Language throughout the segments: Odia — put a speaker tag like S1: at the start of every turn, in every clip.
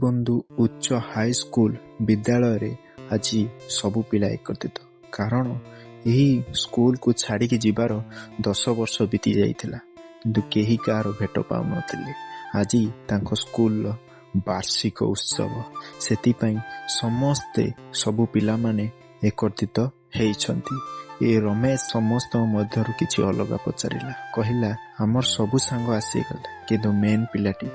S1: ବନ୍ଧୁ ଉଚ୍ଚ ହାଇସ୍କୁଲ ବିଦ୍ୟାଳୟରେ ଆଜି ସବୁ ପିଲା ଏକତ୍ରିତ। କାରଣ ଏହି ସ୍କୁଲକୁ ଛାଡ଼ିକି ଯିବାର 10 ବର୍ଷ ବିତି ଯାଇଥିଲା, କିନ୍ତୁ କେହି କାହାର ଭେଟ ପାଉନଥିଲେ। ଆଜି ତାଙ୍କ ସ୍କୁଲର ବାର୍ଷିକ ଉତ୍ସବ, ସେଥିପାଇଁ ସମସ୍ତେ ସବୁ ପିଲାମାନେ ଏକତ୍ରିତ ହେଇଛନ୍ତି। ଏ ରମେଶ ସମସ୍ତଙ୍କ ମଧ୍ୟରୁ କିଛି ଅଲଗା ପଚାରିଲା, କହିଲା ଆମର ସବୁ ସାଙ୍ଗ ଆସିଗଲେ, କିନ୍ତୁ ମେନ୍ ପିଲାଟି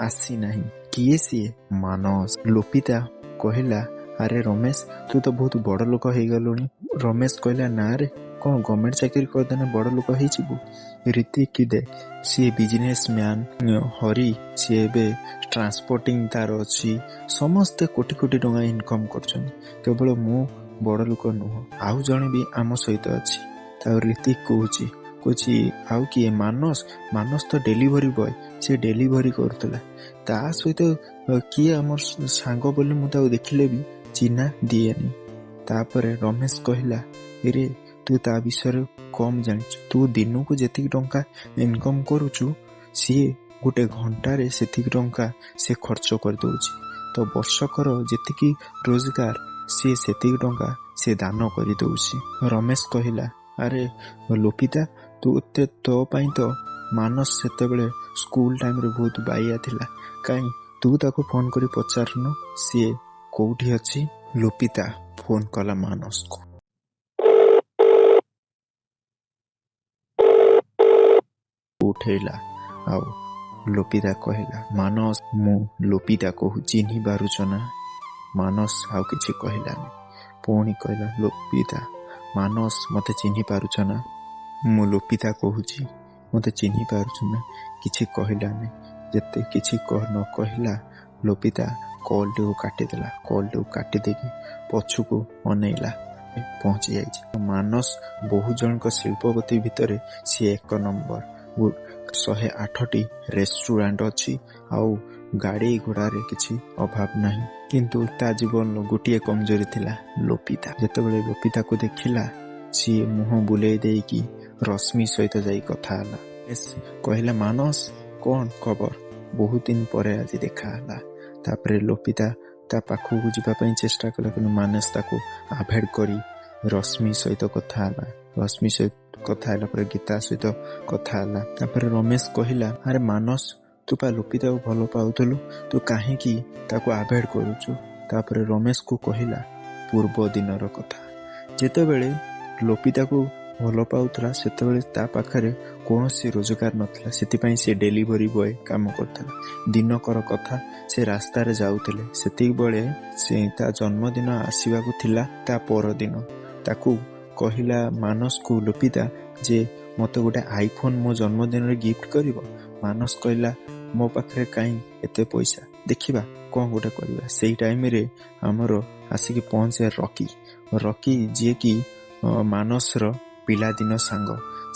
S1: ଆସିନାହିଁ। କିଏ ସିଏ? ମାନସ। ଲୋପିତା କହିଲା, ଆରେ ରମେଶ, ତୁ ତ ବହୁତ ବଡ଼ ଲୋକ ହେଇଗଲୁଣି। ରମେଶ କହିଲା, ନା ରେ, କ'ଣ ଗଭର୍ଣ୍ଣମେଣ୍ଟ ଚାକିରି କରିଦେନେ ବଡ଼ ଲୋକ ହେଇଯିବୁ? ରିତିକ ଦେ, ସିଏ ବିଜନେସ ମ୍ୟାନ। ହରି, ସିଏ ଏବେ ଟ୍ରାନ୍ସପୋର୍ଟିଂ ତାର ଅଛି। ସମସ୍ତେ କୋଟି କୋଟି ଟଙ୍କା ଇନକମ୍ କରୁଛନ୍ତି, କେବଳ ମୁଁ ବଡ଼ ଲୋକ ନୁହଁ, ଆଉ ଜଣେ ବି ଆମ ସହିତ ଅଛି। ତାକୁ ରିତିକ କହୁଛି ଆଉ କିଏ? ମାନସ ତ ଡେଲିଭରି ବୟ, ସେ ଡେଲିଭରି କରୁଥିଲା। ତା ସହିତ କିଏ ଆମର ସାଙ୍ଗ ବୋଲି ମୁଁ ତାକୁ ଦେଖିଲେ ବି ଚିହ୍ନା ଦିଏନି। ତାପରେ ରମେଶ କହିଲା, ରେ ତୁ ତା ବିଷୟରେ କମ ଜାଣିଛୁ। ତୁ ଦିନକୁ ଯେତିକି ଟଙ୍କା ଇନକମ୍ କରୁଛୁ, ସିଏ ଗୋଟେ ଘଣ୍ଟାରେ ସେତିକି ଟଙ୍କା ସେ ଖର୍ଚ୍ଚ କରିଦଉଛି। ତ ବର୍ଷକର ଯେତିକି ରୋଜଗାର, ସିଏ ସେତିକି ଟଙ୍କା ସେ ଦାନ କରିଦଉଛି। ରମେଶ କହିଲା, ଆରେ ଲୋପିତା, ତୋ ପାଇଁ ତ ମାନସ ସେତେବେଳେ ସ୍କୁଲ ଟାଇମରେ ବହୁତ ବାଇଆ ଥିଲା। କାହିଁ ତୁ ତାକୁ ଫୋନ କରି ପଚାରୁନୁ ସିଏ କୋଉଠି ଅଛି? ଲୋପିତା ଫୋନ କଲା ମାନସକୁ। ଉଠେଇଲା ଆଉ ଲୋପିତା କହିଲା, ମାନସ, ମୁଁ ଲୋପିତା କହୁ, ଚିହ୍ନି ପାରୁଛ ନା? ମାନସ ଆଉ କିଛି କହିଲାନି। ପୁଣି କହିଲା, ଲୋପିତା, ମାନସ, ମତେ ଚିହ୍ନି ପାରୁଛ ନା? ମୁଁ ଲୋପିତା କହୁଛି, ମତେ ଚିହ୍ନି ପାରୁଛ ନା? କିଛି କହିଲାନି। ଯେତେ କିଛି ନ କହିଲା, ଲୋପିତା କଲଟିକୁ କାଟିଦେଲା। କଲଟିକୁ କାଟି ଦେଇକି ପଛକୁ ଅନେଇଲା, ପହଞ୍ଚି ଯାଇଛି। ମାନସ ବହୁ ଜଣଙ୍କ ଶିଳ୍ପପତି ଭିତରେ ସିଏ 1 ନମ୍ବର। 108ଟି ରେଷ୍ଟୁରାଣ୍ଟ ଅଛି, ଆଉ ଗାଡ଼ି ଘୋଡ଼ାରେ କିଛି ଅଭାବ ନାହିଁ। କିନ୍ତୁ ତା ଜୀବନର ଗୋଟିଏ କମଜୋରି ଥିଲା, ଲୋପିତା। ଯେତେବେଳେ ଲୋପିତାକୁ ଦେଖିଲା, ସିଏ ମୁହଁ ବୁଲେଇ ଦେଇକି ରଶ୍ମି ସହିତ ଯାଇ କଥା ହେଲା। କହିଲା, ମାନସ, କ'ଣ ଖବର? ବହୁତ ଦିନ ପରେ ଆଜି ଦେଖା ହେଲା। ତାପରେ ଲୋପିତା ତା ପାଖକୁ ଯିବା ପାଇଁ ଚେଷ୍ଟା କଲା, କିନ୍ତୁ ମାନସ ତାକୁ ଆଭଏଡ କରି ରଶ୍ମି ସହିତ କଥା ହେଲା। ରଶ୍ମି ସହିତ କଥା ହେଲା ପରେ ଗୀତା ସହିତ କଥା ହେଲା। ତାପରେ ରମେଶ କହିଲା, ଆରେ ମାନସ, ତୁ ପା ଲୋପିତାକୁ ଭଲ ପାଉଥିଲୁ, ତୁ କାହିଁକି ତାକୁ ଆଭଏଡ କରୁଛୁ? ତାପରେ ରମେଶକୁ କହିଲା ପୂର୍ବ ଦିନର କଥା। ଯେତେବେଳେ ଲୋପିତାକୁ ଭଲ ପାଉଥିଲା, ସେତେବେଳେ ତା ପାଖରେ କୌଣସି ରୋଜଗାର ନଥିଲା, ସେଥିପାଇଁ ସେ ଡେଲିଭରି ବୟ କାମ କରୁଥିଲା। ଦିନକର କଥା, ସେ ରାସ୍ତାରେ ଯାଉଥିଲେ, ସେତିକିବେଳେ ସେ ତା ଜନ୍ମଦିନ ଆସିବାକୁ ଥିଲା। ତା ପରଦିନ ତାକୁ କହିଲା ମାନସକୁ ଲୋପିତା ଯେ ମତେ ଗୋଟେ ଆଇଫୋନ ମୋ ଜନ୍ମଦିନରେ ଗିଫ୍ଟ କରିବ। ମାନସ କହିଲା, ମୋ ପାଖରେ କାହିଁ ଏତେ ପଇସା, ଦେଖିବା କ'ଣ ଗୋଟେ କରିବା। ସେଇ ଟାଇମରେ ଆମର ଆସିକି ପହଞ୍ଚେ ରକି, ଯିଏକି ମାନସର ପିଲାଦିନ ସାଙ୍ଗ।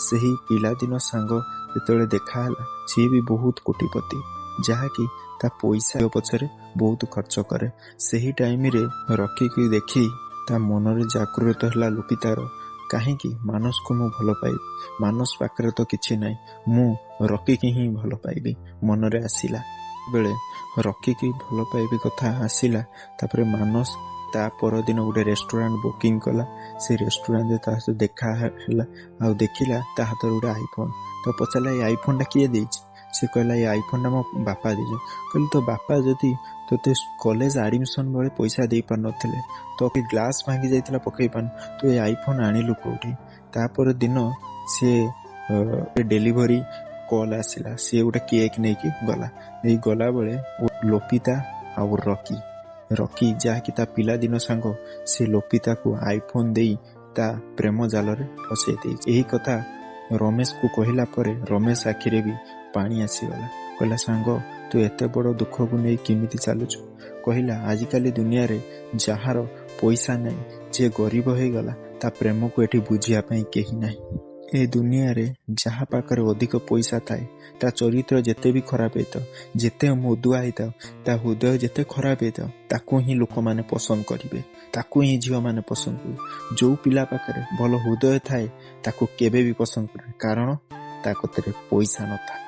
S1: ସେହି ପିଲାଦିନ ସାଙ୍ଗ ଯେତେବେଳେ ଦେଖା ହେଲା, ସିଏ ବି ବହୁତ କୋଟିପତି, ଯାହାକି ତା ପଇସା ପଛରେ ବହୁତ ଖର୍ଚ୍ଚ କରେ। ସେହି ଟାଇମରେ ରକିକୁ ଦେଖି ତା ମନରେ ଜାଗୃତ ହେଲା ଲୋପିତାର, କାହିଁକି ମାନସକୁ ମୁଁ ଭଲ ପାଇବି? ମାନସ ପାଖରେ ତ କିଛି ନାହିଁ, ମୁଁ ରକିକି ହିଁ ଭଲ ପାଇବି ମନରେ ଆସିଲା। ବେଳେ ରକିକି ଭଲ ପାଇବି କଥା ଆସିଲା, ତାପରେ ମାନସ ତା ପରଦିନ ଗୋଟେ ରେଷ୍ଟୁରାଣ୍ଟ ବୁକିଂ କଲା। ସେ ରେଷ୍ଟୁରାଣ୍ଟରେ ତା ସହିତ ଦେଖା ହେଲା, ଆଉ ଦେଖିଲା ତା ହାତରେ ଗୋଟେ ଆଇଫୋନ। ତ ପଚାରିଲା, ଏଇ ଆଇଫୋନଟା କିଏ ଦେଇଛି? ସେ କହିଲା, ଏଇ ଆଇଫୋନଟା ମୋ ବାପା ଦେଇଛି। କହିଲି, ତୋ ବାପା ଯଦି ତୋତେ କଲେଜ ଆଡମିସନ ବେଳେ ପଇସା ଦେଇପାରୁନଥିଲେ, ତ ଗ୍ଲାସ ଭାଙ୍ଗି ଯାଇଥିଲା ପକେଇ ପାରୁନ, ତୁ ଏଇ ଆଇଫୋନ ଆଣିଲୁ କୋଉଠି? ତାପର ଦିନ ସିଏ ଡେଲିଭରି କଲ ଆସିଲା, ସିଏ ଗୋଟେ କେକ୍ ନେଇକି ଗଲା। ନେଇ ଗଲାବେଳେ ଲୋପିତା ଆଉ ରକି ଯାହାକି ତା ପିଲାଦିନ ସାଙ୍ଗ, ସେ ଲୋପିତାକୁ ଆଇଫୋନ ଦେଇ ତା ପ୍ରେମ ଜାଲରେ ଫସେଇ ଦେଇଛି। ଏହି କଥା ରମେଶକୁ କହିଲା ପରେ ରମେଶ ଆଖିରେ ବି ପାଣି ଆସିଗଲା। କହିଲା, ସାଙ୍ଗ, ତୁ ଏତେ ବଡ଼ ଦୁଃଖକୁ ନେଇ କେମିତି ଚାଲୁଛୁ? କହିଲା, ଆଜିକାଲି ଦୁନିଆରେ ଯାହାର ପଇସା ନାହିଁ, ଯିଏ ଗରିବ ହେଇଗଲା, ତା ପ୍ରେମକୁ ଏଠି ବୁଝିବା ପାଇଁ କେହି ନାହିଁ। ଏ ଦୁନିଆରେ ଯାହା ପାଖରେ ଅଧିକ ପଇସା ଥାଏ, ତା ଚରିତ୍ର ଯେତେ ବି ଖରାପ ହେଇଥାଉ, ଯେତେ ମଦୁଆ ହେଇଥାଉ, ତା ହୃଦୟ ଯେତେ ଖରାପ ହେଇଥାଉ, ତାକୁ ହିଁ ଲୋକମାନେ ପସନ୍ଦ କରିବେ, ତାକୁ ହିଁ ଝିଅମାନେ ପସନ୍ଦ କରିବେ। ଯୋଉ ପିଲା ପାଖରେ ଭଲ ହୃଦୟ ଥାଏ, ତାକୁ କେବେ ବି ପସନ୍ଦ କରିବେ, କାରଣ ତା କତିରେ ପଇସା ନଥାଏ।